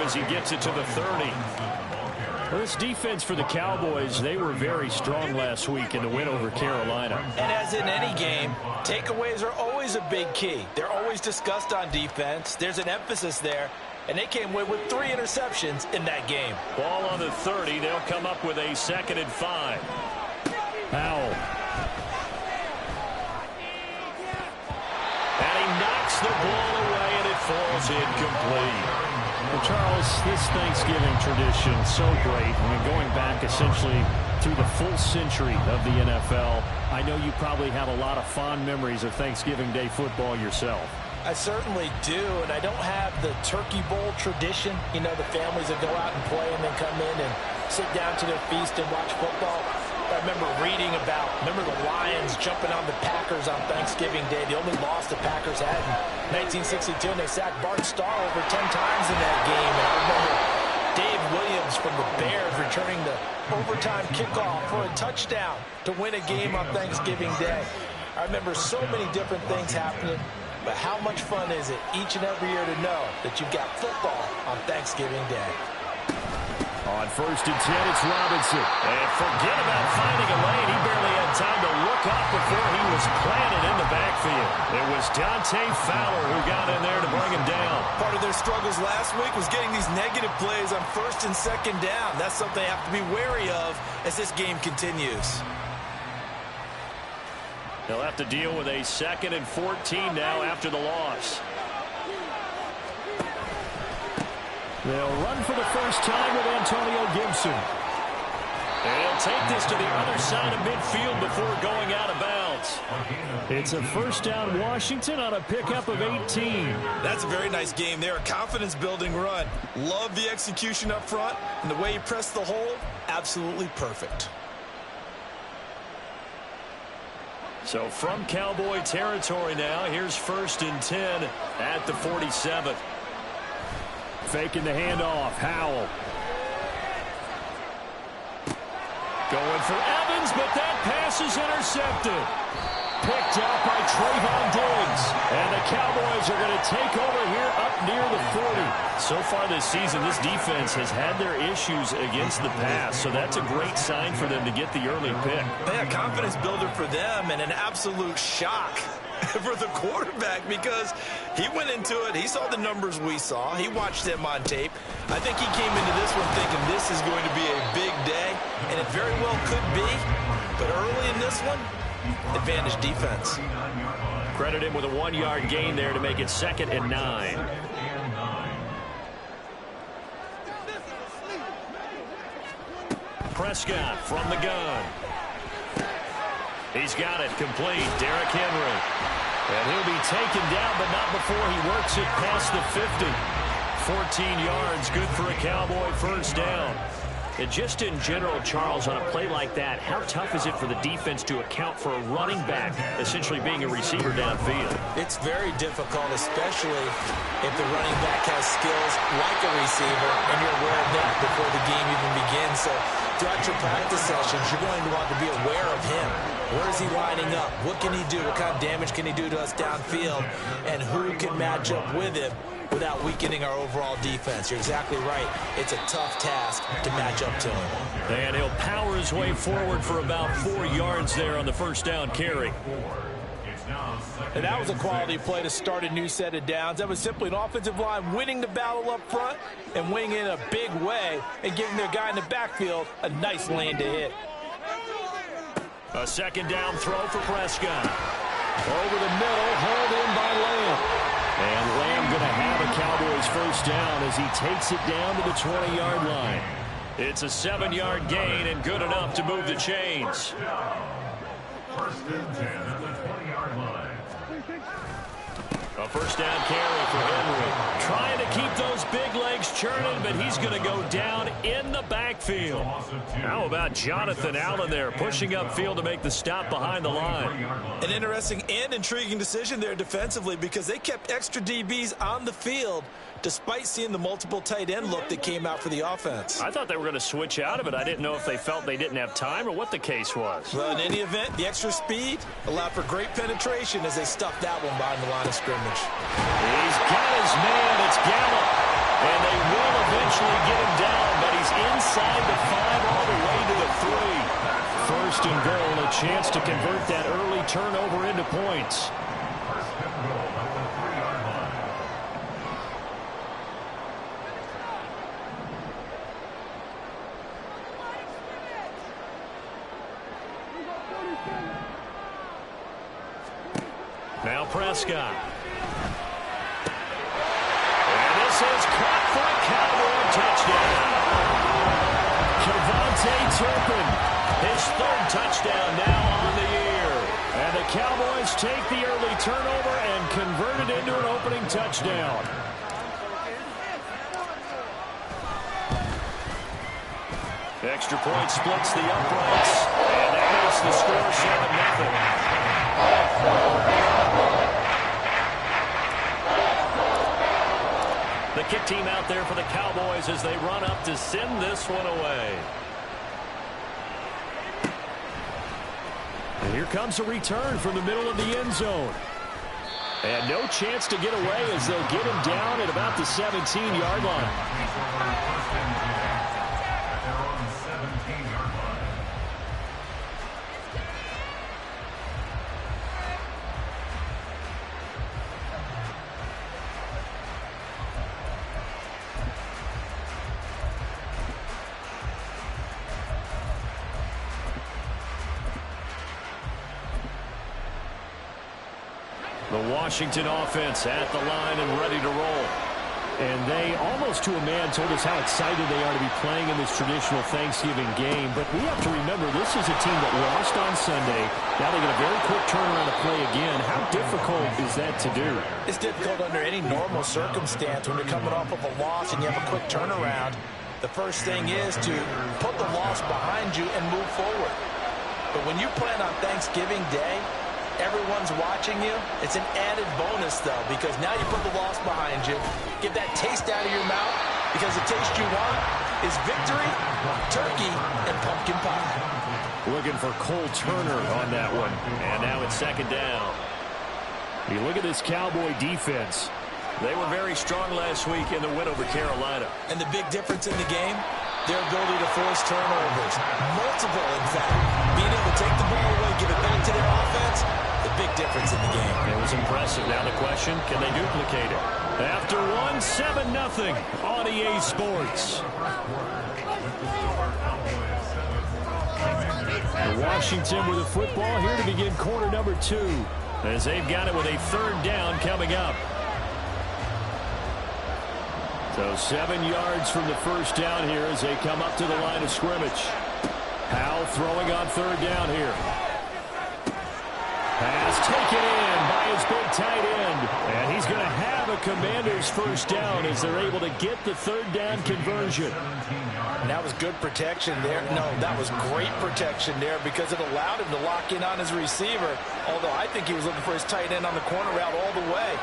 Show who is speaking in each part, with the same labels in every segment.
Speaker 1: as he gets it to the 30. Well, this defense for the Cowboys, they were very strong last week in the win over Carolina.
Speaker 2: And as in any game, takeaways are always a big key. They're always discussed on defense. There's an emphasis there, and they came away with 3 interceptions in that game.
Speaker 1: Ball on the 30. They'll come up with a 2nd and 5. Powell. And he knocks the ball away, and it falls incomplete. Well, Charles, this Thanksgiving tradition, so great. I mean, going back essentially through the full century of the NFL, I know you probably have a lot of fond memories of Thanksgiving Day football yourself.
Speaker 2: I certainly do, and I don't have the Turkey Bowl tradition. You know, the families that go out and play and then come in and sit down to their feast and watch football. I remember reading about, the Lions jumping on the Packers on Thanksgiving Day. The only loss the Packers had in 1962, and they sacked Bart Starr over 10 times in that game. And I remember Dave Williams from the Bears returning the overtime kickoff for a touchdown to win a game on Thanksgiving Day. I remember so many different things happening, but how much fun is it each and every year to know that you've got football on Thanksgiving Day?
Speaker 1: On 1st and 10, it's Robinson. And forget about finding a lane. He barely had time to look up before he was planted in the backfield. It was Dante Fowler who got in there to bring him down.
Speaker 2: Part of their struggles last week was getting these negative plays on 1st and 2nd down. That's something they have to be wary of as this game continues.
Speaker 1: They'll have to deal with a 2nd and 14 now after the loss. They'll run for the first time with Antonio Gibson. And he'll take this to the other side of midfield before going out of bounds. It's a 1st down Washington on a pickup of 18.
Speaker 2: That's a very nice game there. A confidence-building run. Love the execution up front. And the way he pressed the hole, absolutely perfect.
Speaker 1: So from Cowboy territory now, here's 1st and 10 at the 47. Faking the handoff. Howell. Going for Evans, but that pass is intercepted. Picked out by Trayvon Diggs. And the Cowboys are going to take over here up near the 40. So far this season, this defense has had their issues against the pass. So that's a great sign for them to get the early pick.
Speaker 2: Yeah, confidence builder for them and an absolute shock for the quarterback because he went into it. He saw the numbers we saw. He watched them on tape. I think he came into this one thinking this is going to be a big day, and it very well could be. But early in this one, advantage defense.
Speaker 1: Credit him with a 1-yard gain there to make it 2nd and 9. Prescott from the gun. He's got it complete. Derrick Henry. And he'll be taken down, but not before he works it past the 50. 14 yards, good for a Cowboy 1st down. And just in general, Charles, on a play like that, how tough is it for the defense to account for a running back essentially being a receiver downfield?
Speaker 2: It's very difficult, especially if the running back has skills like a receiver, and you're aware of that before the game even begins. So throughout your practice sessions, you're going to want to be aware of him. Where is he lining up? What can he do? What kind of damage can he do to us downfield? And who can match up with him without weakening our overall defense? You're exactly right. It's a tough task to match up to him.
Speaker 1: And he'll power his way forward for about 4 yards there on the 1st down carry.
Speaker 2: And that was a quality play to start a new set of downs. That was simply an offensive line winning the battle up front and winning in a big way and giving their guy in the backfield a nice lane to hit.
Speaker 1: A 2nd down throw for Prescott. Over the middle, hauled in by Lamb. And Lamb going to have a Cowboys 1st down as he takes it down to the 20-yard line. It's a 7-yard gain and good enough to move the chains.
Speaker 3: 1st and 10 at the 20-yard line.
Speaker 1: A 1st down carry for Henry. Trying to keep those big legs churning, but he's going to go down in the backfield. How about Jonathan Allen there, pushing upfield to make the stop behind the line?
Speaker 2: An interesting and intriguing decision there defensively because they kept extra DBs on the field despite seeing the multiple tight end look that came out for the offense.
Speaker 1: I thought they were going to switch out of it. I didn't know if they felt they didn't have time or what the case was.
Speaker 2: Well, in any event, the extra speed allowed for great penetration as they stuffed that one behind the line of scrimmage.
Speaker 1: He's got his man. It's Gallup. And they will eventually get him down, but he's inside the 5 all the way to the 3. First and goal, a chance to convert that early turnover into points.
Speaker 3: First and goal at the 3-yard line.
Speaker 1: Now Prescott. And this is caught for a Cowboy touchdown. Kevontae Turpin, his 3rd touchdown now on the year. And the Cowboys take the early turnover and convert it into an opening touchdown. Extra point splits the uprights, and that makes the score 7-0. The kick team out there for the Cowboys as they run up to send this one away. And here comes a return from the middle of the end zone. And no chance to get away as they'll get him down at about the 17-yard line. The Washington offense at the line and ready to roll. And they, almost to a man, told us how excited they are to be playing in this traditional Thanksgiving game. But we have to remember, this is a team that lost on Sunday. Now they get a very quick turnaround to play again. How difficult is that to do?
Speaker 2: It's difficult under any normal circumstance when you're coming off of a loss and you have a quick turnaround. The first thing is to put the loss behind you and move forward. But when you plan on Thanksgiving Day, everyone's watching you. It's an added bonus, though, because now you put the loss behind you. Get that taste out of your mouth, because the taste you want is victory, turkey, and pumpkin pie.
Speaker 1: Looking for Cole Turner on that one. And now it's 2nd down. You look at this Cowboy defense. They were very strong last week in the win over Carolina.
Speaker 2: And the big difference in the game, their ability to force turnovers. Multiple, in fact. Being able to take the ball away, give it back to their offense, the big difference in the game.
Speaker 1: It was impressive. Now the question, can they duplicate it? After 7-0 on EA Sports. Washington with the football here to begin quarter number 2. As they've got it with a 3rd down coming up. So 7 yards from the first down here as they come up to the line of scrimmage. Howell throwing on 3rd down here. Pass taken in by his big tight end. And he's going to have a Commander's first down as they're able to get the 3rd down conversion.
Speaker 2: And that was good protection there. No, that was great protection there because it allowed him to lock in on his receiver. Although I think he was looking for his tight end on the corner route all the way.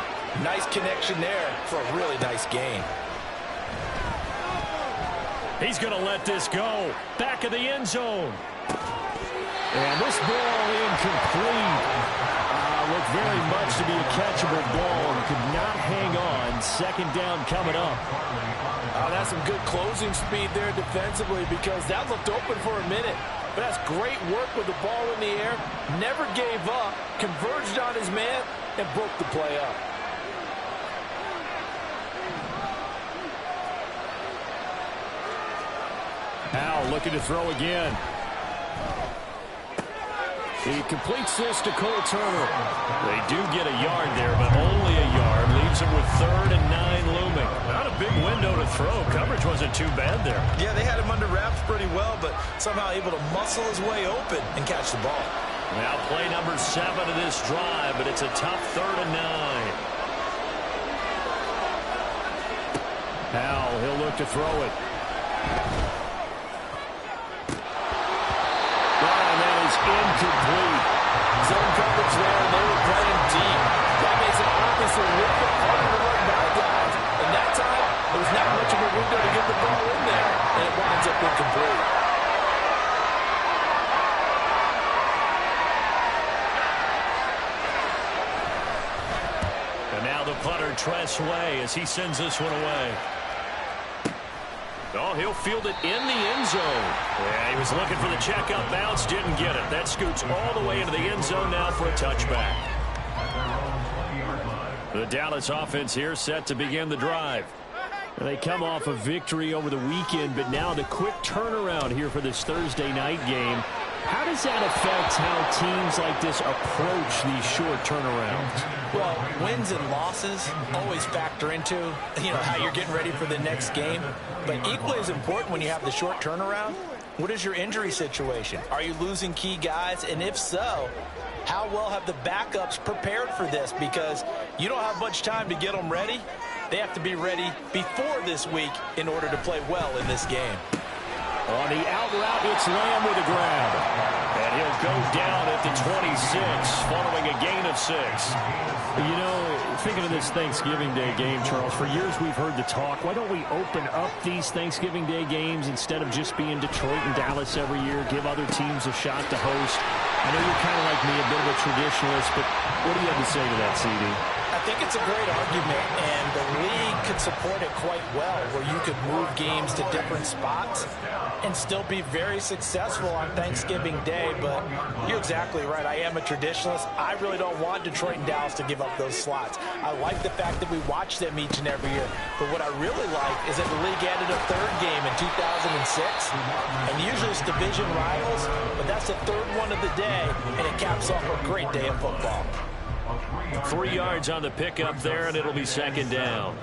Speaker 2: Nice connection there for a really nice gain.
Speaker 1: He's going to let this go. Back of the end zone. And this ball incomplete. Looked very much to be a catchable ball and could not hang on. 2nd down coming up.
Speaker 2: That's some good closing speed there defensively because that looked open for a minute. But that's great work with the ball in the air. Never gave up. Converged on his man and broke the play up.
Speaker 1: Howell looking to throw again. He completes this to Cole Turner. They do get a yard there, but only a yard. Leaves him with 3rd and 9 looming. Not a big window to throw. Coverage wasn't too bad there.
Speaker 2: Yeah, they had him under wraps pretty well, but somehow able to muscle his way open and catch the ball.
Speaker 1: Now play number 7 of this drive, but it's a tough 3rd and 9. Howell, he'll look to throw it. Incomplete.
Speaker 2: Zone coverage there, and they were playing deep. That makes it obviously a little bit harder to run by guys. And that time, there was not much of a window to get the ball in there, and it winds up incomplete.
Speaker 1: And now the punter, Tress Way, as he sends this one away. Oh, he'll field it in the end zone. Yeah, he was looking for the checkup bounce, didn't get it. That scoots all the way into the end zone now for a touchback. The Dallas offense here set to begin the drive. They come off a victory over the weekend, but now the quick turnaround here for this Thursday night game. How does that affect how teams like this approach these short turnarounds?
Speaker 2: Well, wins and losses always factor into, how you're getting ready for the next game. But equally as important when you have the short turnaround, what is your injury situation? Are you losing key guys? And if so, how well have the backups prepared for this? Because you don't have much time to get them ready. They have to be ready before this week in order to play well in this game.
Speaker 1: On the out route, it's Lamb with a grab. And he'll go down at the 26 following a gain of 6.
Speaker 4: Thinking of this Thanksgiving Day game, Charles, for years we've heard the talk, why don't we open up these Thanksgiving Day games instead of just being Detroit and Dallas every year, give other teams a shot to host? I know you're kind of like me, a bit of a traditionalist, but what do you have to say to that, CD?
Speaker 2: I think it's a great argument, and the league could support it quite well, where you could move games to different spots and still be very successful on Thanksgiving Day. But you're exactly right. I am a traditionalist. I really don't want Detroit and Dallas to give up those slots. I like the fact that we watch them each and every year. But what I really like is that the league added a third game in 2006. And usually it's division rivals, but that's the third one of the day, and it caps off a great day of football.
Speaker 1: 3 yards on the pickup there, and it'll be second down.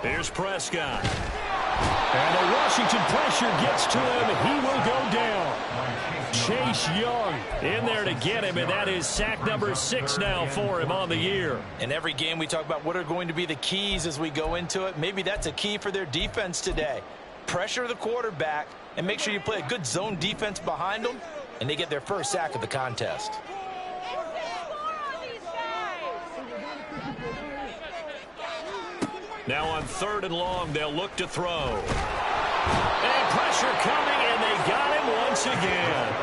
Speaker 1: Here's Prescott.
Speaker 4: And the Washington pressure gets to him, and he will go down. Chase Young
Speaker 1: in there to get him, and that is sack number 6 now for him on the year.
Speaker 2: In every game we talk about what are going to be the keys as we go into it. Maybe that's a key for their defense today. Pressure the quarterback and make sure you play a good zone defense behind them, and they get their first sack of the contest.
Speaker 1: Now on 3rd and long, they'll look to throw. And pressure coming, and they got him once again.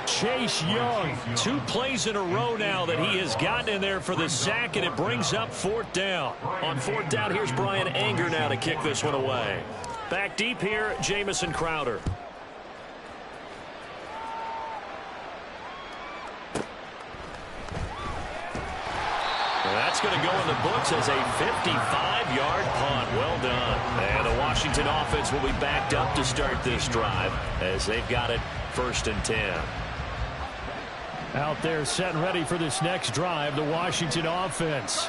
Speaker 4: Chase Young.
Speaker 1: 2 plays in a row now that he has gotten in there for the sack, and it brings up 4th down. On 4th down, here's Brian Anger now to kick this one away. Back deep here, Jamison Crowder. That's going to go in the books as a 55-yard punt. Well done. And the Washington offense will be backed up to start this drive as they've got it 1st and 10.
Speaker 4: Out there set and ready for this next drive, the Washington offense.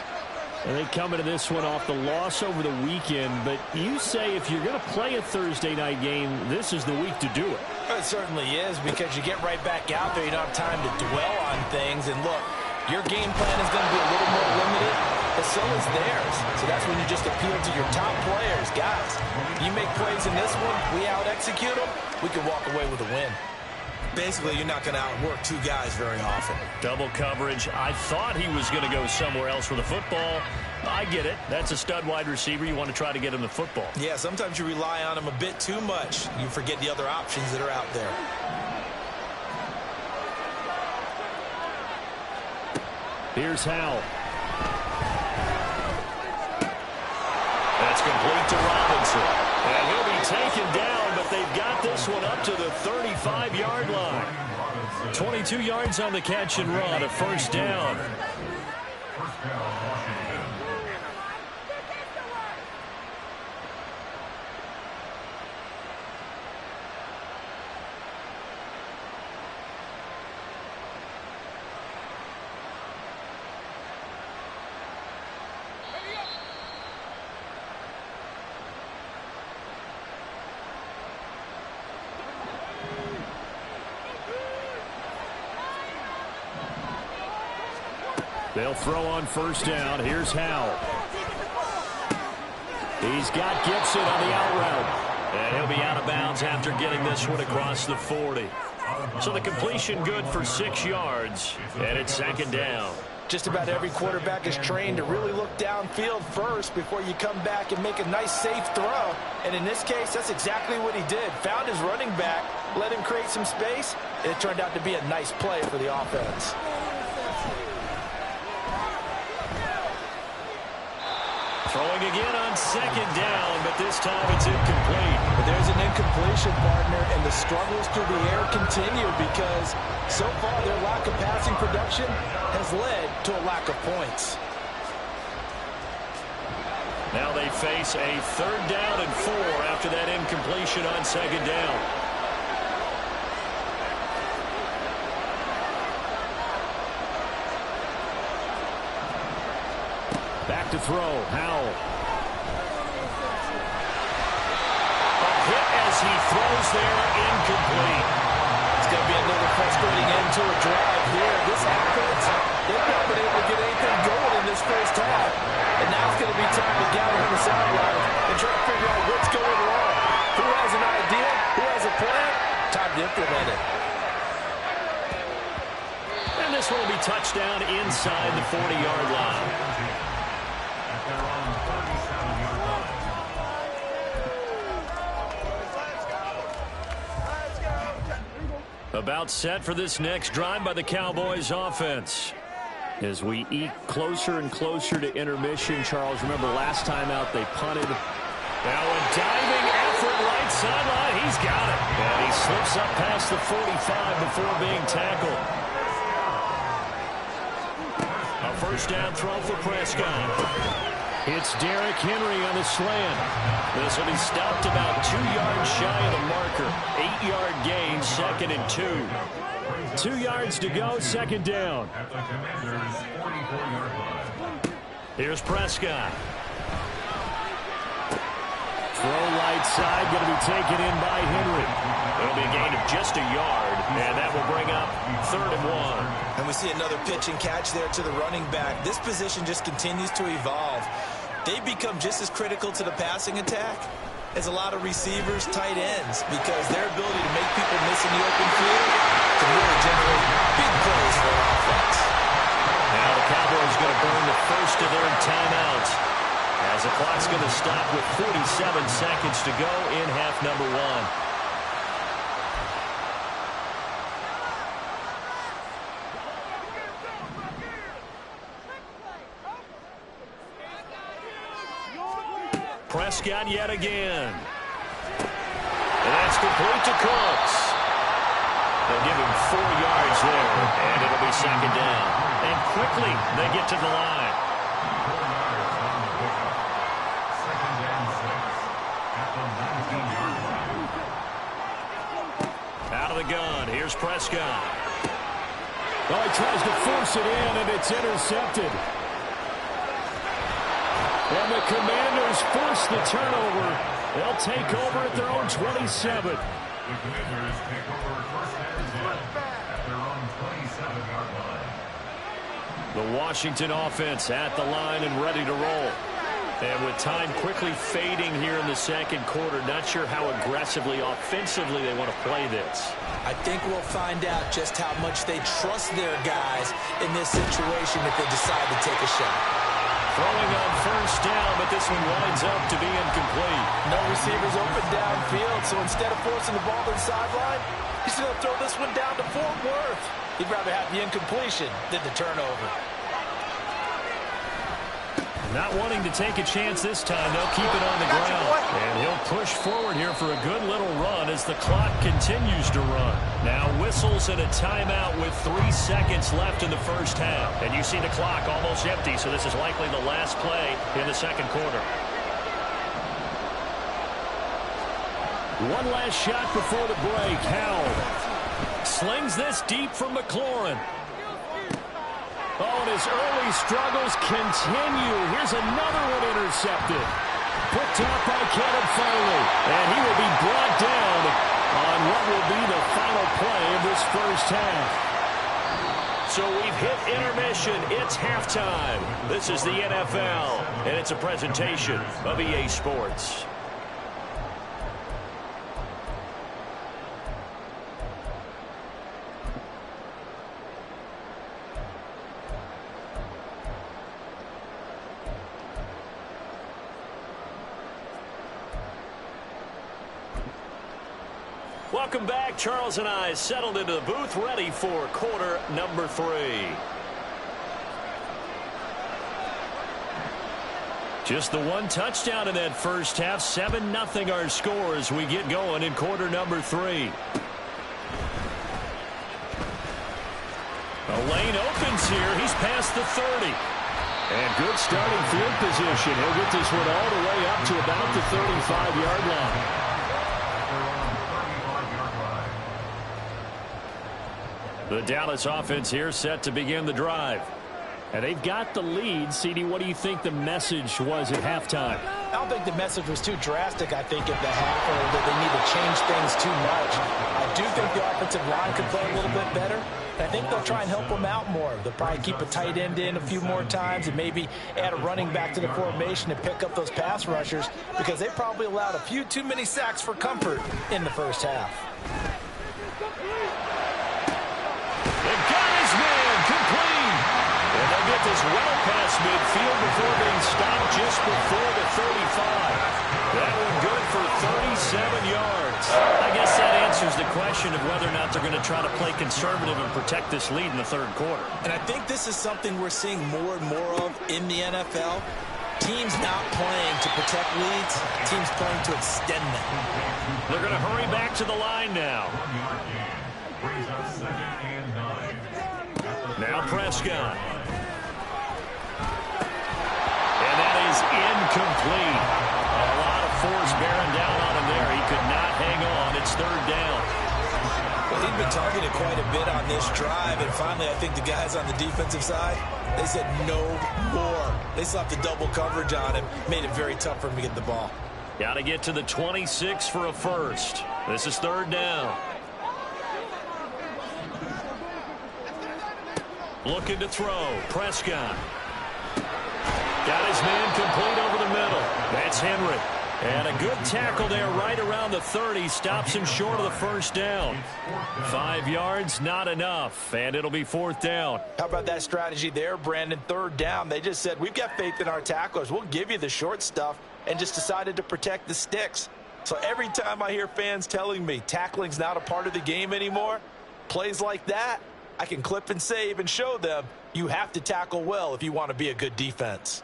Speaker 4: And they come into this one off the loss over the weekend. But you say if you're going to play a Thursday night game, this is the week to do it.
Speaker 2: It certainly is, because you get right back out there. You don't have time to dwell on things. And look, your game plan is going to be a little more limited, but so is theirs. So that's when you just appeal to your top players. Guys, you make plays in this one, we out-execute them, we can walk away with a win.
Speaker 5: Basically, you're not going to outwork 2 guys very often.
Speaker 1: Double coverage. I thought he was going to go somewhere else with the football. I get it. That's a stud wide receiver. You want to try to get him the football.
Speaker 5: Yeah, sometimes you rely on him a bit too much. You forget the other options that are out there.
Speaker 4: Here's Howell.
Speaker 1: That's complete to Robinson. And he'll be taken down, but they've got this one up to the 35-yard line. 22 yards on the catch and run, a 1st down.
Speaker 4: They'll throw on 1st down. Here's Howell. He's got Gibson on the out route.
Speaker 1: And he'll be out of bounds after getting this one across the 40. So the completion good for 6 yards, and it's 2nd down.
Speaker 2: Just about every quarterback is trained to really look downfield first before you come back and make a nice, safe throw. And in this case, that's exactly what he did. Found his running back, let him create some space, and it turned out to be a nice play for the offense.
Speaker 1: Throwing again on second down, but this time it's incomplete.
Speaker 2: But there's an incompletion, partner, and the struggles through the air continue because so far their lack of passing production has led to a lack of points.
Speaker 1: Now they face a 3rd down and 4 after that incompletion on second down.
Speaker 4: Back to throw. Howell.
Speaker 1: A hit as he throws there, incomplete.
Speaker 2: It's going to be another frustrating end to a drive here. This offense, they've not been able to get anything going in this first half. And now it's going to be time to gather on the sidelines and try to figure out what's going wrong. Who has an idea? Who has a plan? Time to implement it.
Speaker 1: And this will be touchdown inside the 40-yard line. About set for this next drive by the Cowboys offense. As we eke closer and closer to intermission, Charles, remember last time out they punted. Now a diving effort right sideline. He's got it. And he slips up past the 45 before being tackled. A first down throw for Prescott.
Speaker 4: It's Derrick Henry on the slant.
Speaker 1: This will be stopped about 2 yards shy of the marker. 8-yard gain, 2nd and 2. 2 yards to go, second down.
Speaker 3: At the Commanders' 44-yard line.
Speaker 1: Here's Prescott.
Speaker 4: Throw right side, going to be taken in by Henry.
Speaker 1: It'll be a gain of just a yard, and that will bring up 3rd and 1.
Speaker 5: And we see another pitch and catch there to the running back. This position just continues to evolve. They become just as critical to the passing attack as a lot of receivers, tight ends, because their ability to make people miss in the open field can really generate big plays for an offense.
Speaker 1: Now the Cowboys going to burn the first of their timeouts as the clock's going to stop with 47 seconds to go in half number 1. Prescott yet again. And that's complete to Cooks. They'll give him 4 yards there, and it'll be second down. And quickly they get to the line.
Speaker 3: 4 yards on the pickup. 2nd and 6 at the 19-yard line.
Speaker 1: Out of the gun, here's Prescott.
Speaker 4: Well, he tries to force it in, and it's intercepted. And the Commanders force the turnover. They'll take over at their own 27.
Speaker 3: The Commanders take over 1st and 10 at their own 27-yard line.
Speaker 1: The Washington offense at the line and ready to roll. And with time quickly fading here in the second quarter, not sure how aggressively, offensively they want to play this.
Speaker 2: I think we'll find out just how much they trust their guys in this situation if they decide to take a shot.
Speaker 1: Throwing on first down, but this one winds up to be incomplete.
Speaker 2: No receivers open downfield, so instead of forcing the ball to the sideline, he's going to throw this one down to Fort Worth. He'd rather have the incompletion than the turnover.
Speaker 1: Not wanting to take a chance this time, they'll keep it on the ground. And he'll push forward here for a good little run as the clock continues to run. Now whistles and a timeout with 3 seconds left in the first half. And you see the clock almost empty, so this is likely the last play in the second quarter.
Speaker 4: One last shot before the break. Howell
Speaker 1: slings this deep from McLaurin.
Speaker 4: Oh, and his early struggles continue. Here's another one intercepted. Picked up by Caleb Farley. And he will be brought down on what will be the final play of this first half.
Speaker 1: So we've hit intermission. It's halftime. This is the NFL, and it's a presentation of EA Sports. Welcome back. Charles and I settled into the booth, ready for quarter number 3. Just the one touchdown in that first half. 7-0 our score as we get going in quarter number 3. A lane opens here. He's past the 30. And good starting field position. He'll get this one all the way up to about the 35-yard line. The Dallas offense here set to begin the drive.
Speaker 4: And they've got the lead. CD, what do you think the message was at halftime?
Speaker 2: I don't think the message was too drastic, I think, at the half, or that they need to change things too much. I do think the offensive line could play a little bit better. I think they'll try and help them out more. They'll probably keep a tight end in a few more times and maybe add a running back to the formation and pick up those pass rushers because they probably allowed a few too many sacks for comfort in the first half.
Speaker 1: They've got his man complete. And they'll get this well past midfield before being stopped just before the 35. That one good for 37 yards. I guess that answers the question of whether or not they're going to try to play conservative and protect this lead in the third quarter.
Speaker 5: And I think this is something we're seeing more and more of in the NFL. Teams not playing to protect leads, teams playing to extend them.
Speaker 1: They're going to hurry back to the line now. Now Prescott. And that is incomplete. A lot of force bearing down on him there. He could not hang on. It's third down.
Speaker 5: Well, he'd been targeted quite a bit on this drive, and finally I think the guys on the defensive side, they said no more. They slapped the double coverage on him, made it very tough for him to get the ball.
Speaker 1: Got to get to the 26 for a first. This is third down. Looking to throw. Prescott. Got his man complete over the middle. That's Henry. And a good tackle there right around the 30. Stops him short of the first down. 5 yards, not enough. And it'll be fourth down.
Speaker 2: How about that strategy there, Brandon? Third down. They just said, we've got faith in our tacklers. We'll give you the short stuff, and just decided to protect the sticks. So every time I hear fans telling me tackling's not a part of the game anymore, plays like that, I can clip and save and show them you have to tackle well if you want to be a good defense.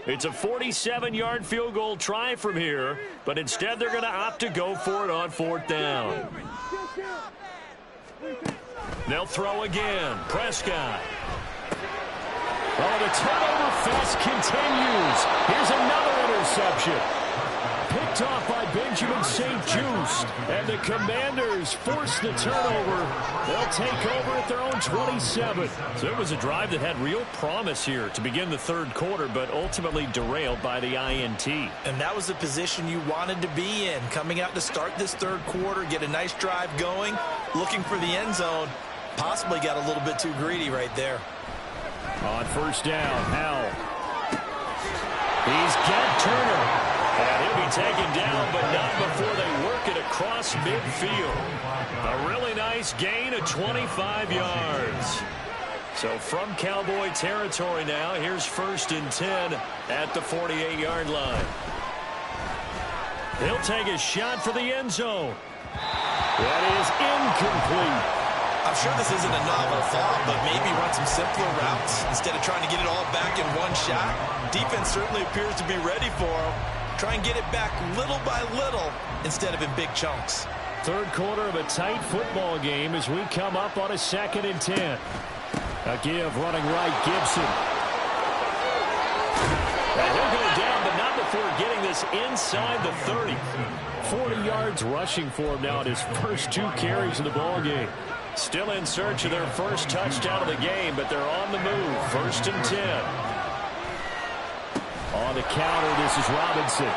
Speaker 1: It's a 47-yard field goal try from here, but instead they're going to opt to go for it on fourth down. They'll throw again. Prescott. Oh, the turnover fest continues. Here's another interception. Picked off by Benjamin St-Juste. And the Commanders force the turnover. They'll take over at their own 27. So it was a drive that had real promise here to begin the third quarter, but ultimately derailed by the INT.
Speaker 5: And that was the position you wanted to be in. Coming out to start this third quarter, get a nice drive going, looking for the end zone. Possibly got a little bit too greedy right there.
Speaker 1: On first down, Howell. He's got Turner. And he'll be taken down, but not before they work it across midfield. A really nice gain of 25 yards. So from Cowboy territory now, here's 1st and 10 at the 48-yard line. He'll take a shot for the end zone. That is incomplete.
Speaker 5: I'm sure this isn't a novel thought, but maybe run some simpler routes instead of trying to get it all back in one shot. Defense certainly appears to be ready for him. Try and get it back little by little instead of in big chunks.
Speaker 1: Third quarter of a tight football game as we come up on a 2nd and 10. A give running right, Gibson. And he'll go down, but not before getting this inside the 30. 40 yards rushing for him now at his first 2 carries of the ball game. Still in search of their first touchdown of the game, but they're on the move. 1st and 10. On the counter, this is Robinson.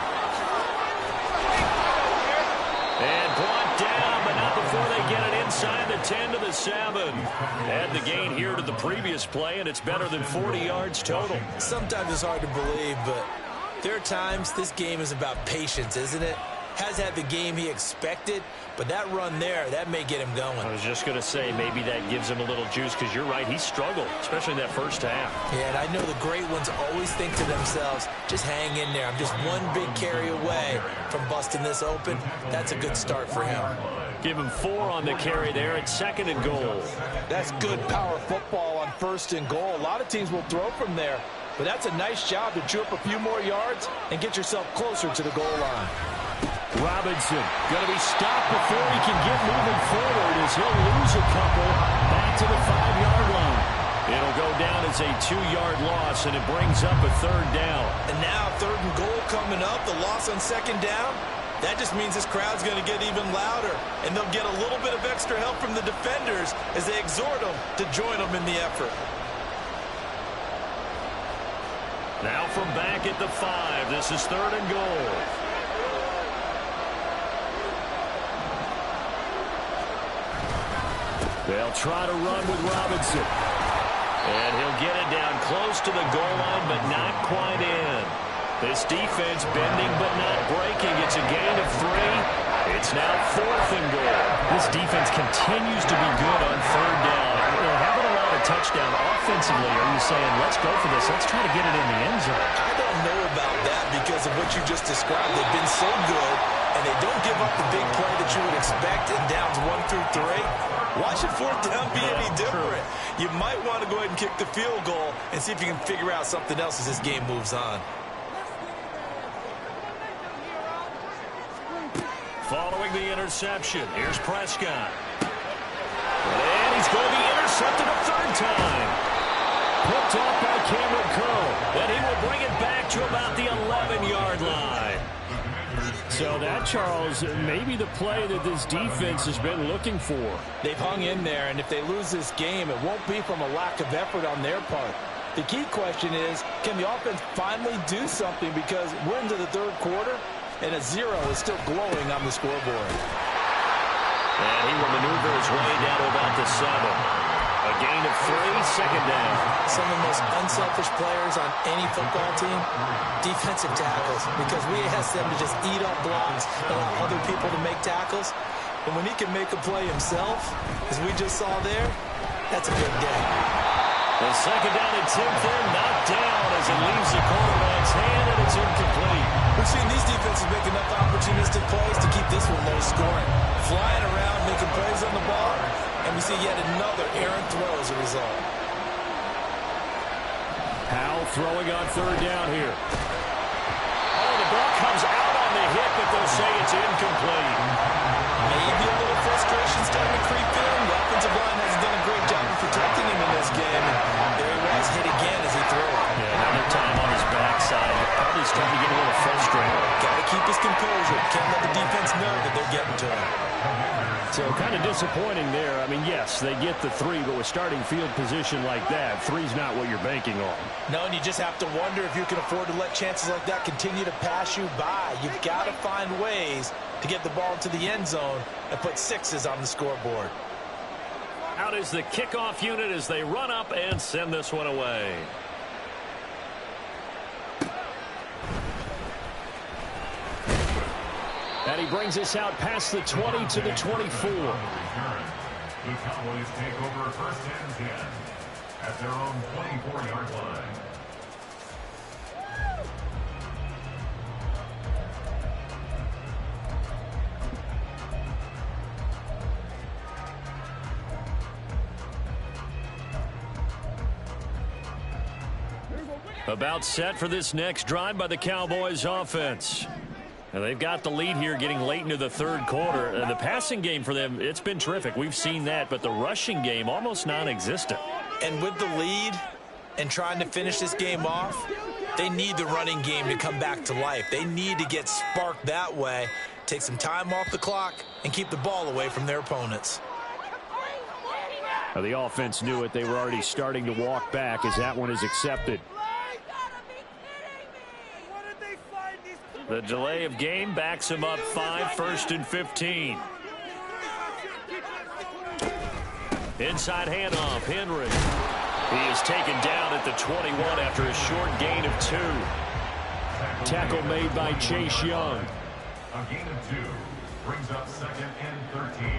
Speaker 1: And brought down, but not before they get it inside the 10 to the 7. Add the gain here to the previous play, and it's better than 40 yards total.
Speaker 5: Sometimes it's hard to believe, but there are times this game is about patience, isn't it? Has had the game he expected, but that run there, that may get him going.
Speaker 1: I was just going to say maybe that gives him a little juice because you're right, he struggled, especially in that first half.
Speaker 5: Yeah, and I know the great ones always think to themselves, just hang in there. I'm just one big carry away from busting this open. That's a good start for him.
Speaker 1: Give him 4 on the carry there at 2nd and goal.
Speaker 2: That's good power football on 1st and goal. A lot of teams will throw from there, but that's a nice job to chew up a few more yards and get yourself closer to the goal line.
Speaker 1: Robinson going to be stopped before he can get moving forward as he'll lose a couple back to the 5-yard line. It'll go down as a 2-yard loss, and it brings up a 3rd down.
Speaker 5: And now 3rd and goal coming up, the loss on 2nd down. That just means this crowd's going to get even louder, and they'll get a little bit of extra help from the defenders as they exhort them to join them in the effort.
Speaker 1: Now from back at the 5, this is 3rd and goal. They'll try to run with Robinson. And he'll get it down close to the goal line, but not quite in. This defense bending but not breaking. It's a gain of 3. It's now 4th and goal.
Speaker 4: This defense continues to be good on 3rd down. Haven't allowed a touchdown offensively. Are you saying, let's go for this, let's try to get it in the end zone?
Speaker 5: I don't know about that because of what you just described. They've been so good, and they don't give up the big play that you would expect in downs 1 through 3. Why should 4th down be any different? You might want to go ahead and kick the field goal and see if you can figure out something else as this game moves on.
Speaker 1: Following the interception, here's Prescott. And he's going to be intercepted a 3rd time. Picked off by Cameron Curl. And he will bring it back to about the 11-yard line.
Speaker 4: So that, Charles, may be the play that this defense has been looking for.
Speaker 2: They've hung in there, and if they lose this game, it won't be from a lack of effort on their part. The key question is, can the offense finally do something? Because we're into the 3rd quarter, and a 0 is still glowing on the scoreboard.
Speaker 1: And he will maneuver his way down to about the 7. A gain of 3, 2nd down.
Speaker 5: Some of the most unselfish players on any football team, defensive tackles, because we ask them to just eat up blocks and allow other people to make tackles. And when he can make a play himself, as we just saw there, that's a big day.
Speaker 1: The 2nd down and 10th in, knocked down as it leaves the quarterback's hand, and it's incomplete.
Speaker 5: We've seen these defenses make enough opportunistic plays to keep this one low scoring. Flying around, making plays on the ball, and we see yet another errant throw as a result.
Speaker 1: Powell throwing on 3rd down here. Oh, the ball comes out on the hit, but they'll say it's incomplete.
Speaker 5: Maybe a little frustration starting to creep in. The offensive line hasn't done a great job of protecting him in this game. And there he was, hit again as he threw it.
Speaker 1: Yeah, another time on his backside. Probably starting to get a little frustrated.
Speaker 5: Got to keep his composure. Can't let the defense know that they're getting to him.
Speaker 4: So kind of disappointing there. I mean, yes, they get the 3, but with starting field position like that, 3's not what you're banking on.
Speaker 2: No, and you just have to wonder if you can afford to let chances like that continue to pass you by. You've got to find ways to get the ball into the end zone and put 6s on the scoreboard.
Speaker 1: Out is the kickoff unit as they run up and send this one away.
Speaker 4: And he brings us out past the 20 to the 24.
Speaker 3: The Cowboys take over 1st and 10 at their own 24-yard line.
Speaker 1: About set for this next drive by the Cowboys offense. And they've got the lead here getting late into the 3rd quarter. The passing game for them, it's been terrific. We've seen that, but the rushing game almost non-existent.
Speaker 5: And with the lead and trying to finish this game off, they need the running game to come back to life. They need to get sparked that way, take some time off the clock, and keep the ball away from their opponents.
Speaker 4: Now, the offense knew it. They were already starting to walk back as that one is accepted.
Speaker 1: The delay of game backs him up 5, 1st and 15. Inside handoff, Henry. He is taken down at the 21 after a short gain of 2.
Speaker 4: Tackle made by Chase Young.
Speaker 3: A gain of 2 brings up 2nd and 13.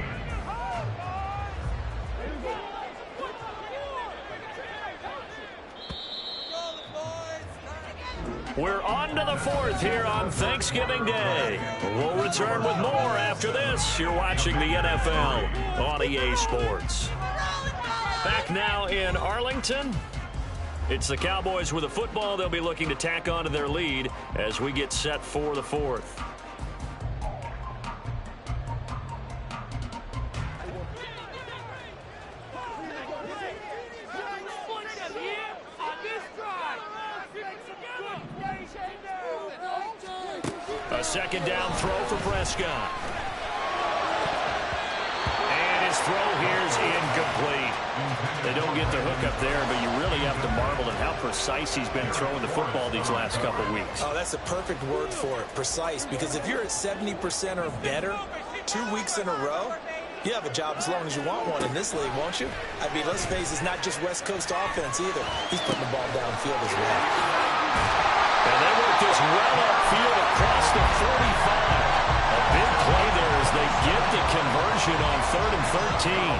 Speaker 1: We're on to the fourth here on Thanksgiving Day. We'll return with more after this. You're watching the NFL on EA Sports. Back now in Arlington. It's the Cowboys with a football. They'll be looking to tack on to their lead as we get set for the fourth. A second down throw for Prescott. And his throw here is incomplete. They don't get the hook up there, but you really have to marvel at how precise he's been throwing the football these last couple weeks.
Speaker 5: Oh, that's a perfect word for it, precise, because if you're at 70% or better 2 weeks in a row, you have a job as long as you want one in this league, won't you? I mean, let's face it, it's not just West Coast offense either. He's putting the ball downfield as well.
Speaker 1: And they work this well upfield across the 45. A big play there as they get the conversion on 3rd and 13.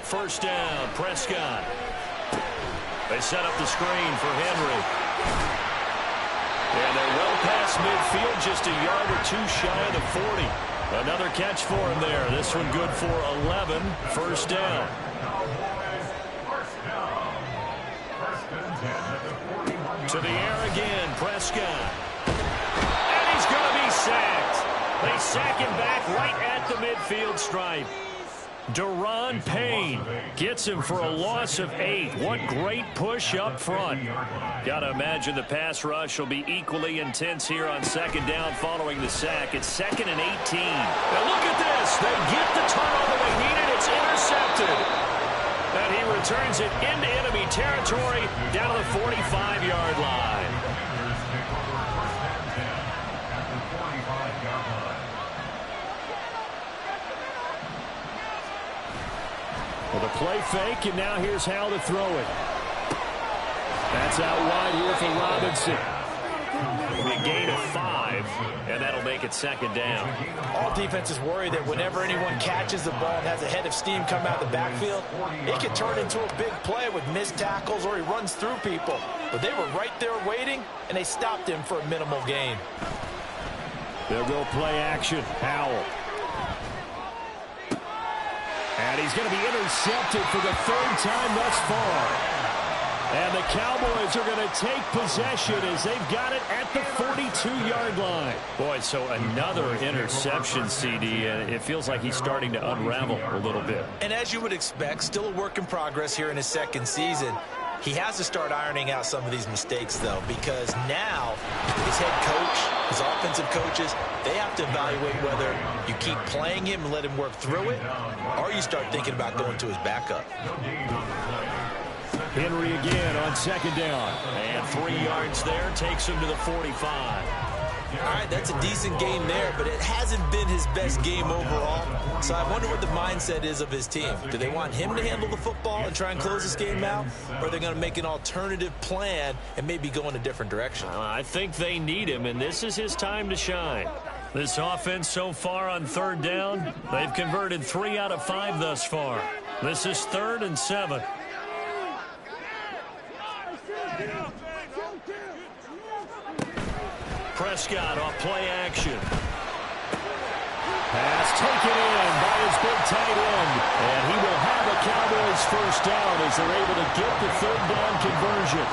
Speaker 1: First down, Prescott. They set up the screen for Henry. And they're well past midfield, just a yard or two shy of the 40. Another catch for him there. This one good for 11. First down. To the air again, Prescott. And he's going to be sacked. They sack him back right at the midfield stripe. Daron Payne gets him for a loss of 8. What great push up front. Got to imagine the pass rush will be equally intense here on second down following the sack. It's 2nd and 18. Now look at this. They get the turnover they needed. It's intercepted. And he returns it into enemy territory down to the 45-yard line. Well, the play fake, and now here's how to throw it. That's out wide here for Robinson. It'll be a gain of 5, and that'll make it second down.
Speaker 2: All defenses worry that whenever anyone catches the ball and has a head of steam come out of the backfield, it can turn into a big play with missed tackles or he runs through people. But they were right there waiting, and they stopped him for a minimal gain.
Speaker 4: They'll go play action. Howell. And he's going to be intercepted for the 3rd time thus far. And the Cowboys are going to take possession as they've got it at the 42-yard line.
Speaker 1: Boy, so another interception, CD, and it feels like he's starting to unravel a little bit.
Speaker 5: And as you would expect, still a work in progress here in his second season. He has to start ironing out some of these mistakes, though, because now his head coach, his offensive coaches, they have to evaluate whether you keep playing him and let him work through it, or you start thinking about going to his backup.
Speaker 4: Henry again on second down.
Speaker 1: And 3 yards there takes him to the 45.
Speaker 5: All right, that's a decent game there, but it hasn't been his best game overall. So I wonder what the mindset is of his team. Do they want him to handle the football and try and close this game out? Or are they going to make an alternative plan and maybe go in a different direction?
Speaker 1: I think they need him, and this is his time to shine. This offense so far on 3rd down, they've converted 3 out of 5 thus far. This is 3rd and 7. Prescott off play action.
Speaker 4: Pass taken in by his big tight end. And he will have a Cowboys first down as they're able to get the 3rd down conversion.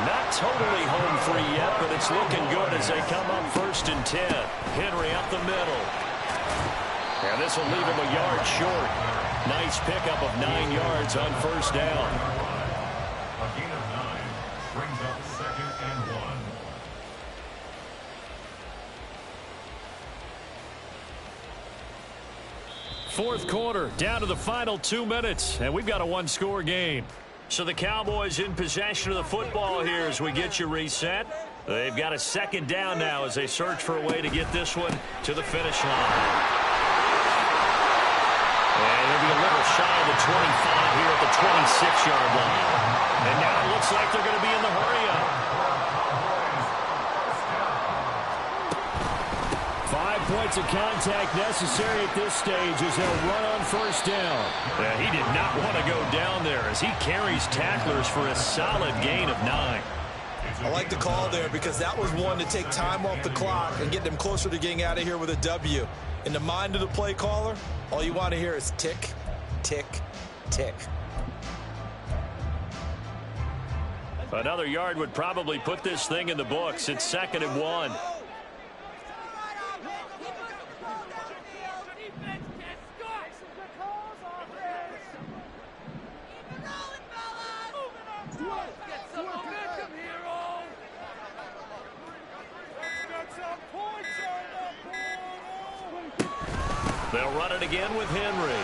Speaker 1: Not totally home free yet, but it's looking good as they come up 1st and 10. Henry up the middle. And this will leave him a yard short. Nice pickup of 9 yards on 1st down.
Speaker 3: A gain of 9 brings up 2nd and 1.
Speaker 1: Fourth quarter, down to the final 2 minutes, and we've got a 1-score game. So the Cowboys in possession of the football here as we get you reset. They've got a 2nd down now as they search for a way to get this one to the finish line. And they'll be a little shy of the 25 here at the 26-yard line. And now it looks like they're going to be in the hurry-up.
Speaker 4: points of contact necessary at this stage as they'll run on first down.
Speaker 1: Yeah, he did not want to go down there as he carries tacklers for a solid gain of 9.
Speaker 5: I like the call there because that was one to take time off the clock and get them closer to getting out of here with a W. In the mind of the play caller, all you want to hear is tick, tick, tick.
Speaker 1: Another yard would probably put this thing in the books. It's 2nd and 1. They'll run it again with Henry.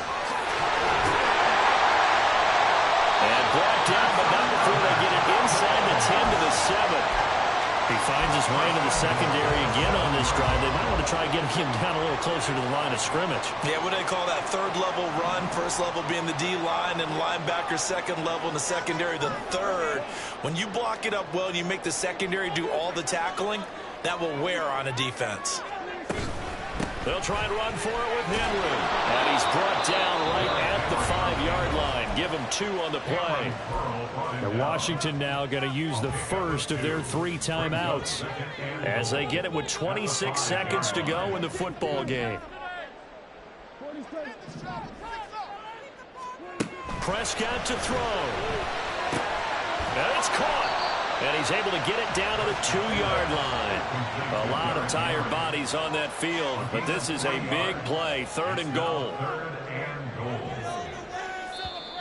Speaker 1: And brought down, but not before they get it inside the 10 to the 7. He finds his way into the secondary again on this drive. They might want to try getting him down a little closer to the line of scrimmage.
Speaker 5: Yeah, what do they call that? 3rd level run. 1st level being the D-line and linebacker 2nd level in the secondary the 3rd. When you block it up well and you make the secondary do all the tackling, that will wear on a defense.
Speaker 1: They'll try and run for it with Henry. And he's brought down right at the 5-yard line. Give him 2 on the play.
Speaker 4: And Washington now going to use the first of their 3 timeouts
Speaker 1: as they get it with 26 seconds to go in the football game. Prescott to throw. And it's caught. And he's able to get it down to the 2-yard line. A lot of tired bodies on that field, but this is a big play. 3rd and goal.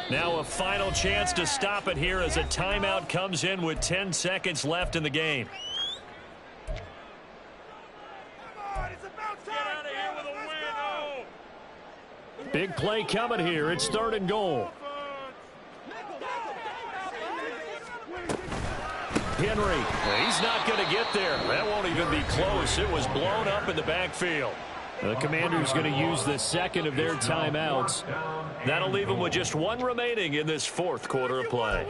Speaker 1: Now a final chance to stop it here as a timeout comes in with 10 seconds left in the game.
Speaker 4: Big play coming here. It's 3rd and goal. Henry.
Speaker 1: He's not going to get there. That won't even be close. It was blown up in the backfield.
Speaker 4: The Commanders going to use the 2nd of their timeouts.
Speaker 1: That'll leave them with just 1 remaining in this 4th quarter of play.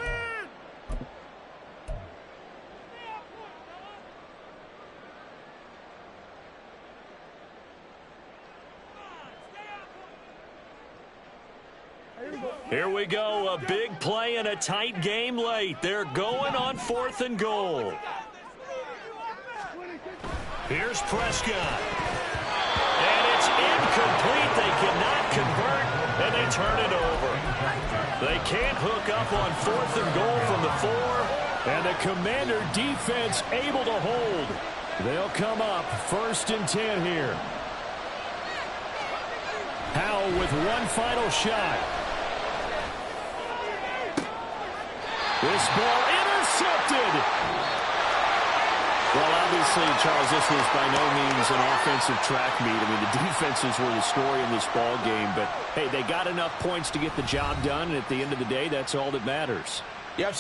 Speaker 1: Here we go, a big play and a tight game late. They're going on 4th and goal. Here's Prescott. And it's incomplete. They cannot convert, and they turn it over. They can't hook up on 4th and goal from the 4.
Speaker 4: And the Commander defense able to hold. They'll come up 1st and 10 here. Howell with one final shot. This ball intercepted.
Speaker 6: Well, obviously, Charles, this was by no means an offensive track meet. I mean, the defenses were the story in this ball game. But, hey, they got enough points to get the job done. And at the end of the day, that's all that matters.